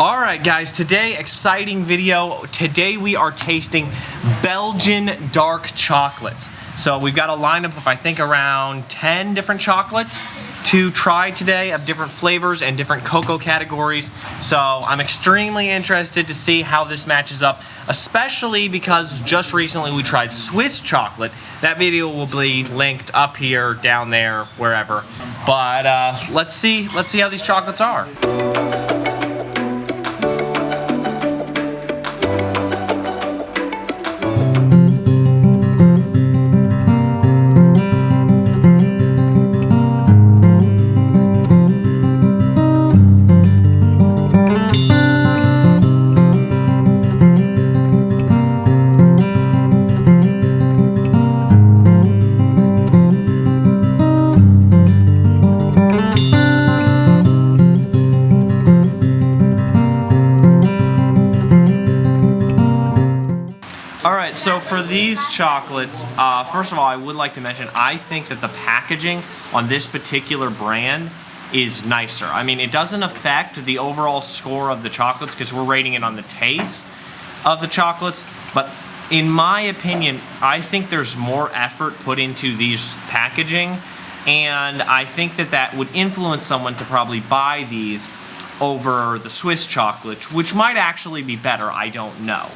Alright guys, today, exciting video. Today we are tasting Belgian Dark Chocolates. So we've got a lineup of I think around 10 different chocolates to try today of different flavors and different cocoa categories. So I'm extremely interested to see how this matches up, especially because just recently we tried Swiss chocolate. That video will be linked up here, down there, wherever. But let's see how these chocolates are. Alright, so for these chocolates, first of all, I would like to mention, I think that the packaging on this particular brand is nicer. I mean, it doesn't affect the overall score of the chocolates because we're rating it on the taste of the chocolates, but in my opinion, I think there's more effort put into these packaging, and I think that that would influence someone to probably buy these over the Swiss chocolate, which might actually be better, I don't know.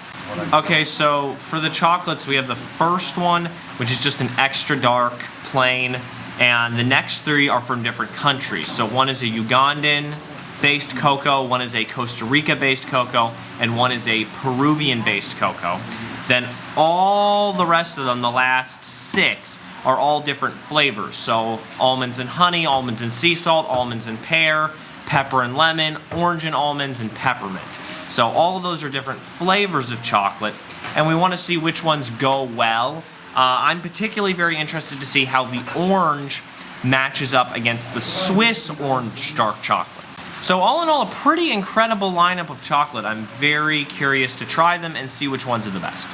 Okay, so for the chocolates, we have the first one, which is just an extra dark, plain, and the next three are from different countries. So one is a Ugandan-based cocoa, one is a Costa Rica-based cocoa, and one is a Peruvian-based cocoa. Then all the rest of them, the last six, are all different flavors. So almonds and honey, almonds and sea salt, almonds and pear, pepper and lemon, orange and almonds, and peppermint. So all of those are different flavors of chocolate, and we want to see which ones go well. I'm particularly very interested to see how the orange matches up against the Swiss orange dark chocolate. So all in all, a pretty incredible lineup of chocolate. I'm very curious to try them and see which ones are the best.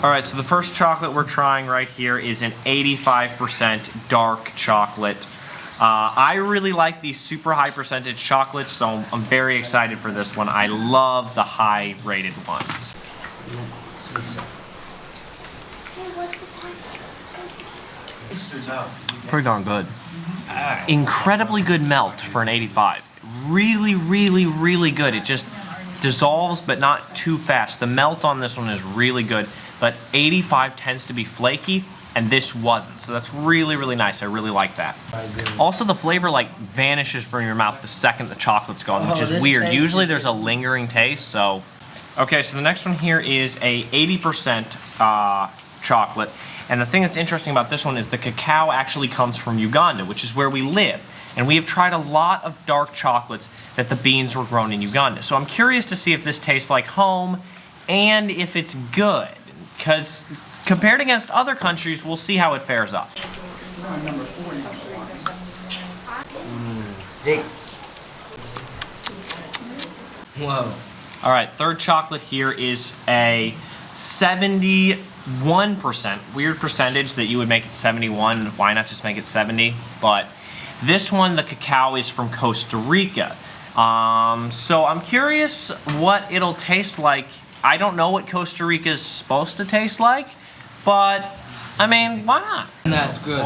Alright, so the first chocolate we're trying right here is an 85% dark chocolate. I really like these super high percentage chocolates, so I'm very excited for this one. I love the high rated ones. Pretty darn good. Incredibly good melt for an 85. Really, really, really good. It just dissolves, but not too fast. The melt on this one is really good, but 85 tends to be flaky, and this wasn't, so that's really, really nice. I really like that. Also, the flavor like vanishes from your mouth the second the chocolate's gone, which is weird. Usually there's a lingering taste, so. Okay, so the next one here is a 80% chocolate, and the thing that's interesting about this one is the cacao actually comes from Uganda, which is where we live. And we have tried a lot of dark chocolates that the beans were grown in Uganda. So I'm curious to see if this tastes like home and if it's good, because compared against other countries, we'll see how it fares up. Whoa. Alright, third chocolate here is a 71%. Weird percentage that you would make it 71. Why not just make it 70? But this one, the cacao, is from Costa Rica. So I'm curious what it'll taste like. I don't know what Costa Rica is supposed to taste like, but, I mean, why not? That's good.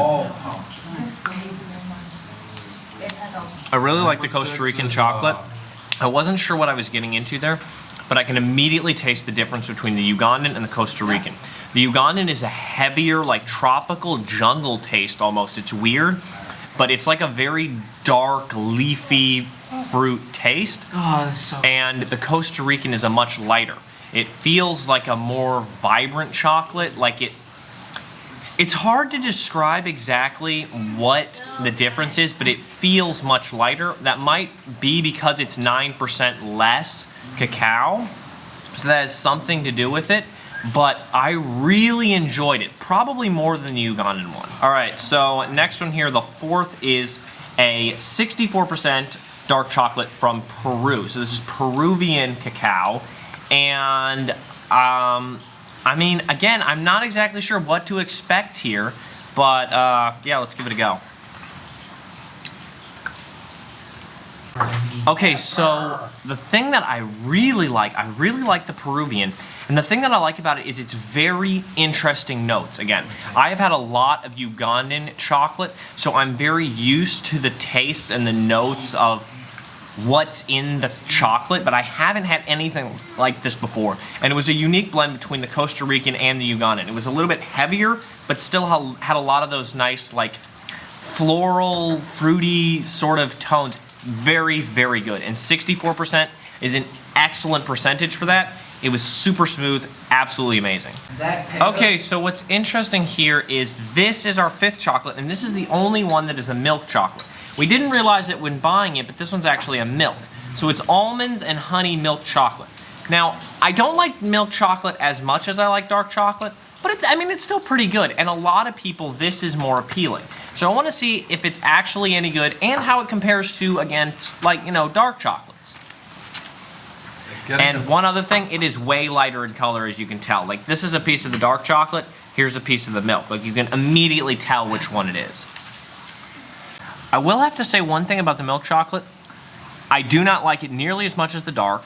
I really like the Costa Rican chocolate. I wasn't sure what I was getting into there, but I can immediately taste the difference between the Ugandan and the Costa Rican. The Ugandan is a heavier, like tropical jungle taste almost. It's weird, but it's like a very dark, leafy fruit taste. And the Costa Rican is a much lighter. It feels like a more vibrant chocolate, like it's hard to describe exactly what the difference is, but it feels much lighter. That might be because it's 9% less cacao, so that has something to do with it, but I really enjoyed it, probably more than the Ugandan one. Alright, so next one here, the fourth is a 64% dark chocolate from Peru. So this is Peruvian cacao, and I mean, again, I'm not exactly sure what to expect here, but yeah, let's give it a go. Okay, so the thing that I really like the Peruvian, and the thing that I like about it is its very interesting notes. Again, I have had a lot of Ugandan chocolate, so I'm very used to the tastes and the notes of what's in the chocolate, but I haven't had anything like this before. And it was a unique blend between the Costa Rican and the Ugandan. It was a little bit heavier, but still had a lot of those nice, like, floral, fruity sort of tones. Very, very good. And 64% is an excellent percentage for that. It was super smooth, absolutely amazing. Okay, so what's interesting here is this is our 5th chocolate, and this is the only one that is a milk chocolate. We didn't realize it when buying it, but this one's actually a milk. So it's almonds and honey milk chocolate. Now, I don't like milk chocolate as much as I like dark chocolate, but it's still pretty good. And a lot of people, this is more appealing. So I want to see if it's actually any good and how it compares to, again, like, dark chocolates. And one other thing, it is way lighter in color, as you can tell. Like, this is a piece of the dark chocolate, here's a piece of the milk. Like, you can immediately tell which one it is. I will have to say one thing about the milk chocolate. I do not like it nearly as much as the dark,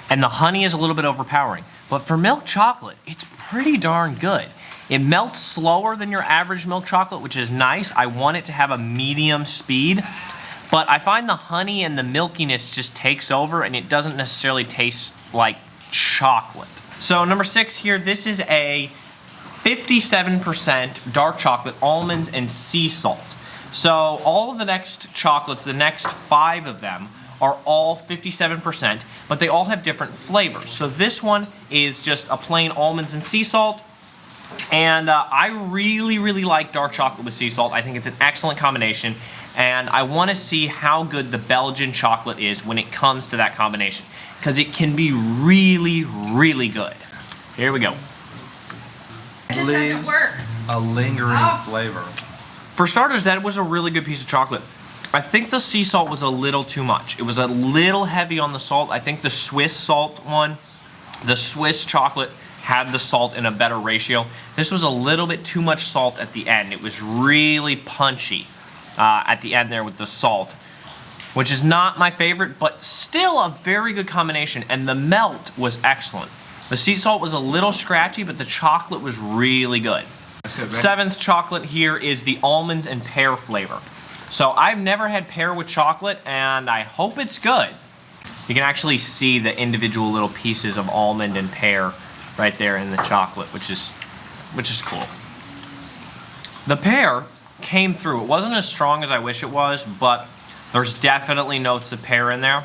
and the honey is a little bit overpowering. But for milk chocolate, it's pretty darn good. It melts slower than your average milk chocolate, which is nice. I want it to have a medium speed. But I find the honey and the milkiness just takes over, and it doesn't necessarily taste like chocolate. So number 6 here, this is a 57% dark chocolate, almonds, and sea salt. So all of the next chocolates, the next 5 of them, are all 57%, but they all have different flavors. So this one is just a plain almonds and sea salt. And I really, really like dark chocolate with sea salt. I think it's an excellent combination. And I want to see how good the Belgian chocolate is when it comes to that combination, because it can be really, really good. Here we go. It just doesn't work. A lingering flavor. For starters, that was a really good piece of chocolate. I think the sea salt was a little too much. It was a little heavy on the salt. I think the Swiss salt one, the Swiss chocolate, had the salt in a better ratio. This was a little bit too much salt at the end. It was really punchy at the end there with the salt, which is not my favorite, but still a very good combination, and the melt was excellent. The sea salt was a little scratchy, but the chocolate was really good. 7th chocolate here is the almonds and pear flavor. So I've never had pear with chocolate, and I hope it's good. You can actually see the individual little pieces of almond and pear right there in the chocolate, which is cool. The pear came through. It wasn't as strong as I wish it was, but there's definitely notes of pear in there.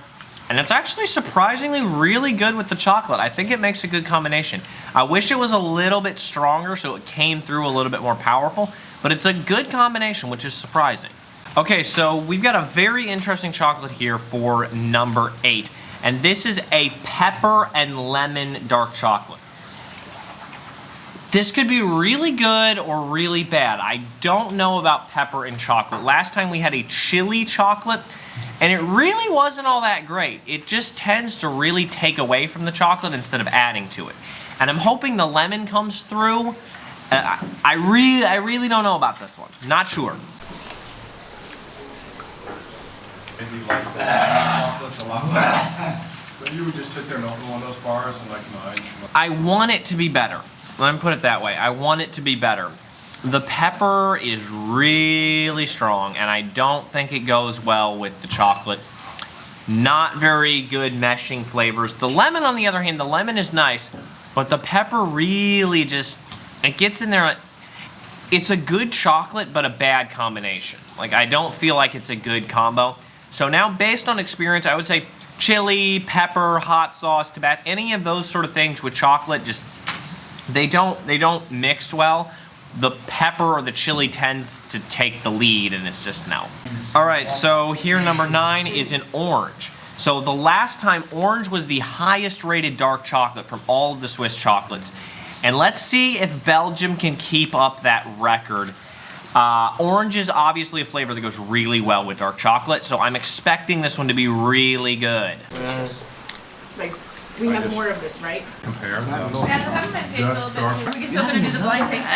And it's actually surprisingly really good with the chocolate. I think it makes a good combination. I wish it was a little bit stronger so it came through a little bit more powerful, but it's a good combination, which is surprising. Okay, so we've got a very interesting chocolate here for number 8, and this is a pepper and lemon dark chocolate. This could be really good or really bad. I don't know about pepper and chocolate. Last time we had a chili chocolate, and it really wasn't all that great. It just tends to really take away from the chocolate instead of adding to it. And I'm hoping the lemon comes through. I really don't know about this one. Not sure. You would just sit there and open one of those bars and like munch. I want it to be better. Let me put it that way. I want it to be better. The pepper is really strong, and I don't think it goes well with the chocolate. Not very good meshing flavors. The lemon, on the other hand, the lemon is nice, but the pepper really just, it gets in there. It's a good chocolate, but a bad combination. Like, I don't feel like it's a good combo. So now, based on experience, I would say chili, pepper, hot sauce, Tabasco, any of those sort of things with chocolate, just they don't mix well. The pepper or the chili tends to take the lead, and it's just no. All right, so here number 9 is an orange. So the last time, orange was the highest rated dark chocolate from all of the Swiss chocolates. And let's see if Belgium can keep up that record. Orange is obviously a flavor that goes really well with dark chocolate, so I'm expecting this one to be really good. We have more of this, right? Compare. Yeah, the peppermint tastes a little bit. Are we still gonna do the blind taste?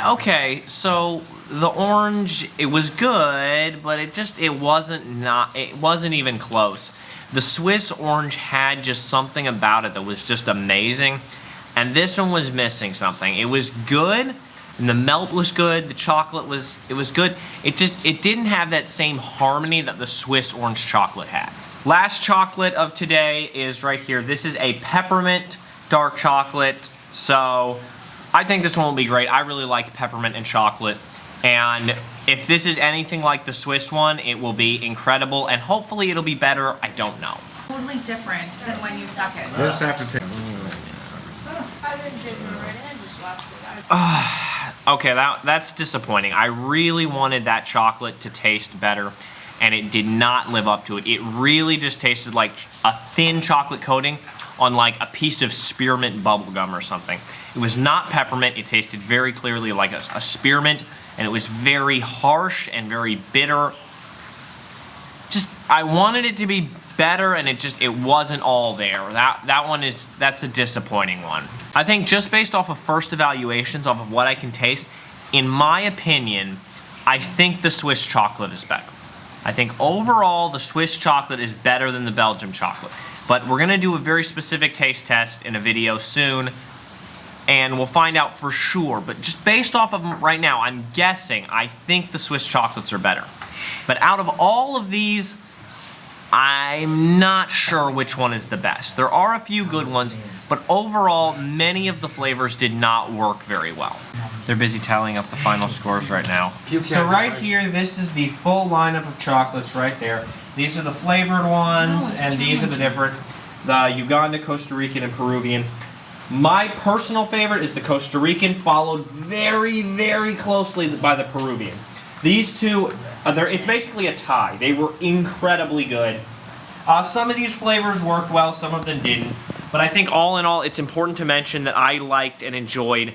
Okay, so the orange, it was good, but it wasn't even close. The Swiss orange had just something about it that was just amazing, and this one was missing something. It was good, and the melt was good. The chocolate was good. It didn't have that same harmony that the Swiss orange chocolate had. Last chocolate of today is right here. This is a peppermint dark chocolate. So I think this one will be great. I really like peppermint and chocolate. And if this is anything like the Swiss one, it will be incredible. And hopefully it'll be better. I don't know. Totally different than when you suck it. This after Okay, that's disappointing. I really wanted that chocolate to taste better, and it did not live up to it. It really just tasted like a thin chocolate coating on like a piece of spearmint bubble gum or something. It was not peppermint. It tasted very clearly like a spearmint, and it was very harsh and very bitter. I wanted it to be better, and it wasn't all there. That's a disappointing one. I think just based off of first evaluations, off of what I can taste, in my opinion, I think the Swiss chocolate is better. I think overall the Swiss chocolate is better than the Belgian chocolate. But we're gonna do a very specific taste test in a video soon, and we'll find out for sure. But just based off of them right now, I'm guessing I think the Swiss chocolates are better. But out of all of these, I'm not sure which one is the best. There are a few good ones, but overall, many of the flavors did not work very well. They're busy tallying up the final scores right now. So right here, this is the full lineup of chocolates right there. These are the flavored ones, and these are the different. The Uganda, Costa Rican, and Peruvian. My personal favorite is the Costa Rican, followed very, very closely by the Peruvian. These two, it's basically a tie. They were incredibly good. Some of these flavors worked well, some of them didn't. But I think all in all, it's important to mention that I liked and enjoyed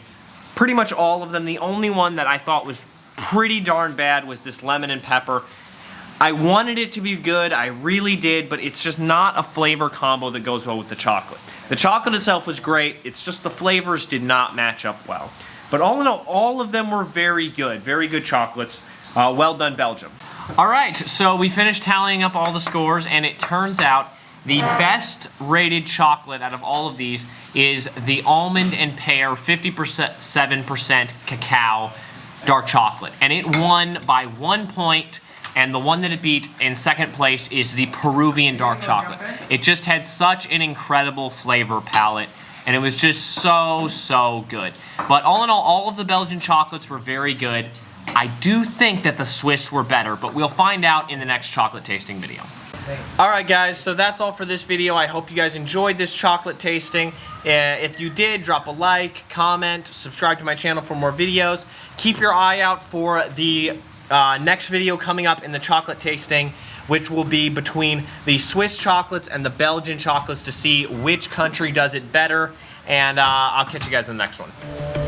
pretty much all of them. The only one that I thought was pretty darn bad was this lemon and pepper. I wanted it to be good, I really did, but it's just not a flavor combo that goes well with the chocolate. The chocolate itself was great, it's just the flavors did not match up well. But all in all of them were very good chocolates. Well done, Belgium. All right, so we finished tallying up all the scores, and it turns out the best rated chocolate out of all of these is the almond and pear 57% cacao dark chocolate. And it won by 1 point, and the one that it beat in second place is the Peruvian dark chocolate. It just had such an incredible flavor palette, and it was just so good. But all in all of the Belgian chocolates were very good. I do think that the Swiss were better, but we'll find out in the next chocolate tasting video. Alright guys, so that's all for this video. I hope you guys enjoyed this chocolate tasting. If you did, drop a like, comment, subscribe to my channel for more videos. Keep your eye out for the next video coming up in the chocolate tasting, which will be between the Swiss chocolates and the Belgian chocolates to see which country does it better. And I'll catch you guys in the next one.